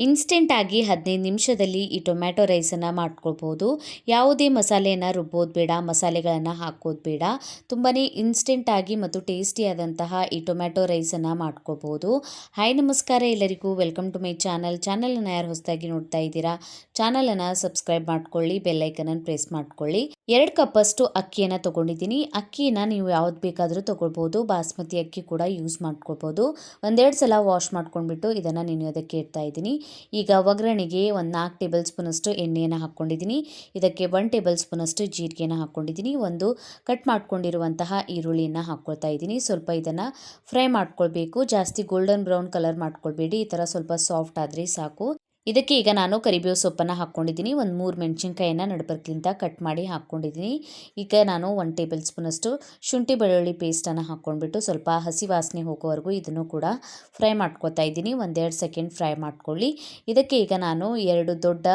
ಇನ್ಸ್ಟೆಂಟಾಗಿ 15 ನಿಮಿಷದಲ್ಲಿ ಈ ಟೊಮ್ಯಾಟೊ ರೈಸನ್ನು ಮಾಡ್ಕೊಳ್ಬೋದು. ಯಾವುದೇ ಮಸಾಲೆಯನ್ನು ರುಬ್ಬೋದು ಬೇಡ, ಮಸಾಲೆಗಳನ್ನು ಹಾಕೋದು ಬೇಡ. ತುಂಬಾ ಇನ್ಸ್ಟೆಂಟಾಗಿ ಮತ್ತು ಟೇಸ್ಟಿಯಾದಂತಹ ಈ ಟೊಮ್ಯಾಟೊ ರೈಸನ್ನು ಮಾಡ್ಕೊಳ್ಬೋದು. ಹಾಯ್ ನಮಸ್ಕಾರ ಎಲ್ಲರಿಗೂ, ವೆಲ್ಕಮ್ ಟು ಮೈ ಚಾನಲ್. ಚಾನಲನ್ನು ಯಾರು ಹೊಸದಾಗಿ ನೋಡ್ತಾ ಇದ್ದೀರಾ, ಚಾನಲನ್ನು ಸಬ್ಸ್ಕ್ರೈಬ್ ಮಾಡ್ಕೊಳ್ಳಿ, ಬೆಲ್ಲೈಕನನ್ನು ಪ್ರೆಸ್ ಮಾಡ್ಕೊಳ್ಳಿ. 2 ಕಪ್ಪಷ್ಟು ಅಕ್ಕಿಯನ್ನು ತೊಗೊಂಡಿದ್ದೀನಿ. ಅಕ್ಕಿನ ನೀವು ಯಾವ್ದು ಬೇಕಾದರೂ ತೊಗೊಳ್ಬೋದು, ಬಾಸ್ಮತಿ ಅಕ್ಕಿ ಕೂಡ ಯೂಸ್ ಮಾಡ್ಕೊಳ್ಬೋದು. ಒಂದೆರಡು ಸಲ ವಾಶ್ ಮಾಡ್ಕೊಂಡ್ಬಿಟ್ಟು ಇದನ್ನು ನೆನೆಯೋದಕ್ಕೆ ಇಡ್ತಾ ಇದ್ದೀನಿ. ಈಗ ಒಗ್ಗರಣೆಗೆ ಒಂದು 4 ಟೇಬಲ್ ಸ್ಪೂನಷ್ಟು ಎಣ್ಣೆಯನ್ನು ಹಾಕ್ಕೊಂಡಿದ್ದೀನಿ. ಇದಕ್ಕೆ 1 ಟೇಬಲ್ ಸ್ಪೂನಷ್ಟು ಜೀರಿಗೆನ ಹಾಕ್ಕೊಂಡಿದ್ದೀನಿ. ಒಂದು ಕಟ್ ಮಾಡ್ಕೊಂಡಿರುವಂತಹ ಈರುಳ್ಳಿಯನ್ನು ಹಾಕ್ಕೊಳ್ತಾ ಇದ್ದೀನಿ. ಸ್ವಲ್ಪ ಇದನ್ನು ಫ್ರೈ ಮಾಡ್ಕೊಳ್ಬೇಕು, ಜಾಸ್ತಿ ಗೋಲ್ಡನ್ ಬ್ರೌನ್ ಕಲರ್ ಮಾಡ್ಕೊಳ್ಬೇಡಿ, ಈ ಥರ ಸ್ವಲ್ಪ ಸಾಫ್ಟ್ ಆದರೆ ಸಾಕು. ಇದಕ್ಕೆ ಈಗ ನಾನು ಕರಿಬೇವು ಸೊಪ್ಪನ್ನು ಹಾಕ್ಕೊಂಡಿದ್ದೀನಿ. ಒಂದು 3 ಮೆಣಸಿನ್ಕಾಯಿಯನ್ನು ನಡುಬರ್ಕ್ಲಿಂದ ಕಟ್ ಮಾಡಿ ಹಾಕ್ಕೊಂಡಿದ್ದೀನಿ. ಈಗ ನಾನು 1 ಟೇಬಲ್ ಸ್ಪೂನಷ್ಟು ಶುಂಠಿ ಬೆಳ್ಳುಳ್ಳಿ ಪೇಸ್ಟನ್ನು ಹಾಕ್ಕೊಂಡ್ಬಿಟ್ಟು ಸ್ವಲ್ಪ ಹಸಿ ವಾಸನೆ ಹೋಗೋವರೆಗೂ ಇದನ್ನು ಕೂಡ ಫ್ರೈ ಮಾಡ್ಕೊತಾ ಇದ್ದೀನಿ. ಒಂದೆರಡು ಸೆಕೆಂಡ್ ಫ್ರೈ ಮಾಡ್ಕೊಳ್ಳಿ. ಇದಕ್ಕೆ ಈಗ ನಾನು 2 ದೊಡ್ಡ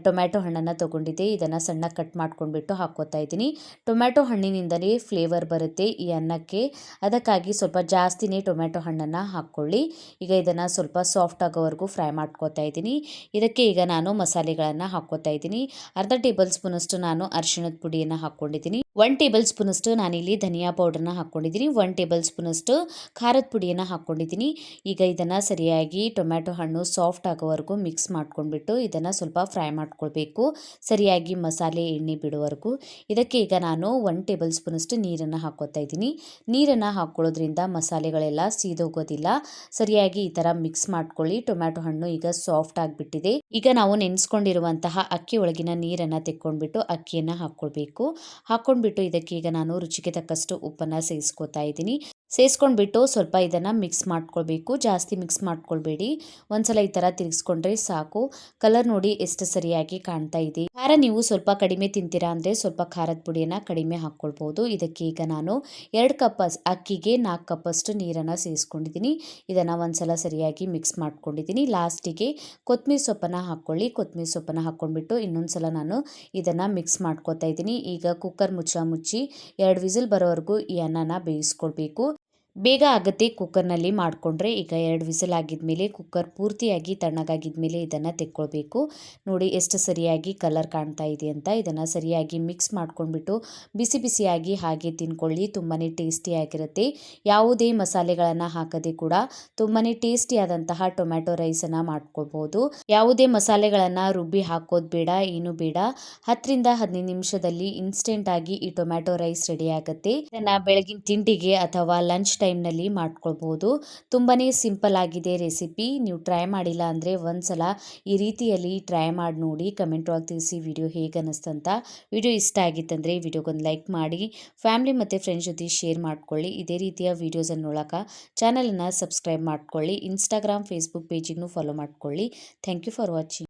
ಟೊಮ್ಯಾಟೊ ಹಣ್ಣನ್ನು ತೊಗೊಂಡಿದ್ದೆ, ಇದನ್ನು ಸಣ್ಣ ಕಟ್ ಮಾಡ್ಕೊಂಡ್ಬಿಟ್ಟು ಹಾಕ್ಕೋತಾ ಇದ್ದೀನಿ. ಟೊಮ್ಯಾಟೊ ಹಣ್ಣಿನಿಂದಲೇ ಫ್ಲೇವರ್ ಬರುತ್ತೆ ಈ ಅನ್ನಕ್ಕೆ, ಅದಕ್ಕಾಗಿ ಸ್ವಲ್ಪ ಜಾಸ್ತಿನೇ ಟೊಮ್ಯಾಟೊ ಹಣ್ಣನ್ನು ಹಾಕ್ಕೊಳ್ಳಿ. ಈಗ ಇದನ್ನು ಸ್ವಲ್ಪ ಸಾಫ್ಟ್ ಆಗೋವರೆಗೂ ಫ್ರೈ ಮಾಡ್ಕೊತಾ ಇದ್ದೀನಿ. ಇದಕ್ಕೆ ಈಗ ನಾನು ಮಸಾಲೆಗಳನ್ನು ಹಾಕ್ಕೋತಾ ಇದ್ದೀನಿ. ಅರ್ಧ ಟೇಬಲ್ ಸ್ಪೂನಷ್ಟು ನಾನು ಅರಿಶಿಣದ ಪುಡಿಯನ್ನು ಹಾಕ್ಕೊಂಡಿದ್ದೀನಿ. 1 ಟೇಬಲ್ ಸ್ಪೂನಷ್ಟು ನಾನಿಲ್ಲಿ ಧನಿಯಾ ಪೌಡರ್ನ ಹಾಕ್ಕೊಂಡಿದ್ದೀನಿ. 1 ಟೇಬಲ್ ಸ್ಪೂನಷ್ಟು ಖಾರದ ಪುಡಿಯನ್ನು ಹಾಕ್ಕೊಂಡಿದ್ದೀನಿ. ಈಗ ಇದನ್ನು ಸರಿಯಾಗಿ ಟೊಮ್ಯಾಟೊ ಹಣ್ಣು ಸಾಫ್ಟ್ ಆಗೋವರೆಗೂ ಮಿಕ್ಸ್ ಮಾಡ್ಕೊಂಡ್ಬಿಟ್ಟು ಇದನ್ನು ಸ್ವಲ್ಪ ಫ್ರೈ ಮಾಡ್ಕೊಳ್ಬೇಕು, ಸರಿಯಾಗಿ ಮಸಾಲೆ ಎಣ್ಣೆ ಬಿಡುವವರೆಗೂ. ಇದಕ್ಕೆ ಈಗ ನಾನು 1 ಟೇಬಲ್ ಸ್ಪೂನಷ್ಟು ನೀರನ್ನು ಹಾಕ್ಕೋತಾ ಇದ್ದೀನಿ. ನೀರನ್ನು ಹಾಕ್ಕೊಳ್ಳೋದ್ರಿಂದ ಮಸಾಲೆಗಳೆಲ್ಲ ಸೀದೋಗೋದಿಲ್ಲ. ಸರಿಯಾಗಿ ಈ ಥರ ಮಿಕ್ಸ್ ಮಾಡ್ಕೊಳ್ಳಿ. ಟೊಮ್ಯಾಟೊ ಹಣ್ಣು ಈಗ ಸಾಫ್ಟ್ ಆಗಿಬಿಟ್ಟಿದೆ. ಈಗ ನಾವು ನೆನೆಸ್ಕೊಂಡಿರುವಂತಹ ಅಕ್ಕಿ ಒಳಗಿನ ನೀರನ್ನು ತೆಕ್ಕೊಂಡ್ಬಿಟ್ಟು ಅಕ್ಕಿಯನ್ನು ಹಾಕ್ಕೊಳ್ಬೇಕು. ಹಾಕ್ಕೊಂಡ್ಬಿಟ್ಟು ಇದಕ್ಕೆ ಈಗ ನಾನು ರುಚಿಗೆ ತಕ್ಕಷ್ಟು ಉಪ್ಪನ್ನು ಸೇರಿಸ್ಕೊತಾ ಇದ್ದೀನಿ. ಸೇರಿಸ್ಕೊಂಡ್ಬಿಟ್ಟು ಸ್ವಲ್ಪ ಇದನ್ನು ಮಿಕ್ಸ್ ಮಾಡ್ಕೊಳ್ಬೇಕು, ಜಾಸ್ತಿ ಮಿಕ್ಸ್ ಮಾಡ್ಕೊಳ್ಬೇಡಿ. ಒಂದ್ಸಲ ಈ ಥರ ತಿರುಗಿಸ್ಕೊಂಡ್ರೆ ಸಾಕು. ಕಲರ್ ನೋಡಿ ಎಷ್ಟು ಸರಿಯಾಗಿ ಕಾಣ್ತಾ ಇದೆ. ಖಾರ ನೀವು ಸ್ವಲ್ಪ ಕಡಿಮೆ ತಿಂತೀರಾ ಅಂದರೆ ಸ್ವಲ್ಪ ಖಾರದ ಪುಡಿಯನ್ನು ಕಡಿಮೆ ಹಾಕ್ಕೊಳ್ಬೋದು. ಇದಕ್ಕೆ ಈಗ ನಾನು 2 ಕಪ್ ಅಕ್ಕಿಗೆ 4 ಕಪ್ಪಷ್ಟು ನೀರನ್ನು ಸೇರಿಸ್ಕೊಂಡಿದ್ದೀನಿ. ಇದನ್ನು ಒಂದ್ಸಲ ಸರಿಯಾಗಿ ಮಿಕ್ಸ್ ಮಾಡ್ಕೊಂಡಿದ್ದೀನಿ. ಲಾಸ್ಟಿಗೆ ಕೊತ್ತಂಬರಿ ಸೊಪ್ಪನ್ನು ಹಾಕ್ಕೊಳ್ಳಿ. ಕೊತ್ತಂಬರಿ ಸೊಪ್ಪನ್ನು ಹಾಕ್ಕೊಂಡ್ಬಿಟ್ಟು ಇನ್ನೊಂದು ಸಲ ನಾನು ಇದನ್ನು ಮಿಕ್ಸ್ ಮಾಡ್ಕೊತಾ ಇದ್ದೀನಿ. ಈಗ ಕುಕ್ಕರ್ ಮುಚ್ಚಿ 2 ವಿಸಿಲ್ ಬರೋವರೆಗೂ ಈ ಅನ್ನನ ಬೇಯಿಸ್ಕೊಳ್ಬೇಕು. ಬೇಗ ಆಗುತ್ತೆ ಕುಕ್ಕರ್ನಲ್ಲಿ ಮಾಡಿಕೊಂಡ್ರೆ. ಈಗ 2 ವಿಸಿಲ್ ಆಗಿದ್ಮೇಲೆ ಕುಕ್ಕರ್ ಪೂರ್ತಿಯಾಗಿ ತಣ್ಣಗಾಗಿದ್ಮೇಲೆ ಇದನ್ನು ತೆಕ್ಕೊಳ್ಬೇಕು. ನೋಡಿ ಎಷ್ಟು ಸರಿಯಾಗಿ ಕಲರ್ ಕಾಣ್ತಾ ಇದೆ ಅಂತ. ಇದನ್ನು ಸರಿಯಾಗಿ ಮಿಕ್ಸ್ ಮಾಡ್ಕೊಂಡ್ಬಿಟ್ಟು ಬಿಸಿ ಬಿಸಿಯಾಗಿ ಹಾಗೆ ತಿನ್ಕೊಳ್ಳಿ, ತುಂಬಾ ಟೇಸ್ಟಿಯಾಗಿರುತ್ತೆ. ಯಾವುದೇ ಮಸಾಲೆಗಳನ್ನು ಹಾಕದೆ ಕೂಡ ತುಂಬಾ ಟೇಸ್ಟಿಯಾದಂತಹ ಟೊಮ್ಯಾಟೊ ರೈಸನ್ನು ಮಾಡ್ಕೊಳ್ಬೋದು. ಯಾವುದೇ ಮಸಾಲೆಗಳನ್ನು ರುಬ್ಬಿ ಹಾಕೋದು ಬೇಡ, ಏನು ಬೇಡ. 10 ರಿಂದ 15 ನಿಮಿಷದಲ್ಲಿ ಇನ್ಸ್ಟೆಂಟಾಗಿ ಈ ಟೊಮ್ಯಾಟೊ ರೈಸ್ ರೆಡಿ ಆಗುತ್ತೆ. ಇದನ್ನು ಬೆಳಗಿನ ತಿಂಡಿಗೆ ಅಥವಾ ಲಂಚ್ ಟೈಮ್ನಲ್ಲಿ ಮಾಡ್ಕೊಳ್ಬೋದು. ತುಂಬಾ ಸಿಂಪಲ್ ಆಗಿದೆ ರೆಸಿಪಿ. ನೀವು ಟ್ರೈ ಮಾಡಿಲ್ಲ ಅಂದರೆ ಒಂದ್ಸಲ ಈ ರೀತಿಯಲ್ಲಿ ಟ್ರೈ ಮಾಡಿ ನೋಡಿ, ಕಮೆಂಟ್ ಒಳಗೆ ತಿಳಿಸಿ ವಿಡಿಯೋ ಹೇಗೆ ಅನ್ನಿಸ್ತಂತ. ವಿಡಿಯೋ ಇಷ್ಟ ಆಗಿತ್ತಂದರೆ ವಿಡಿಯೋಗೊಂದು ಲೈಕ್ ಮಾಡಿ, ಫ್ಯಾಮಿಲಿ ಮತ್ತು ಫ್ರೆಂಡ್ಸ್ ಜೊತೆ ಶೇರ್ ಮಾಡ್ಕೊಳ್ಳಿ. ಇದೇ ರೀತಿಯ ವೀಡಿಯೋಸನ್ನು ನೋಡೋಕೆ ಚಾನಲನ್ನು ಸಬ್ಸ್ಕ್ರೈಬ್ ಮಾಡ್ಕೊಳ್ಳಿ. ಇನ್ಸ್ಟಾಗ್ರಾಮ್ ಫೇಸ್ಬುಕ್ ಪೇಜಿಗೂ ಫಾಲೋ ಮಾಡ್ಕೊಳ್ಳಿ. Thank you for watching.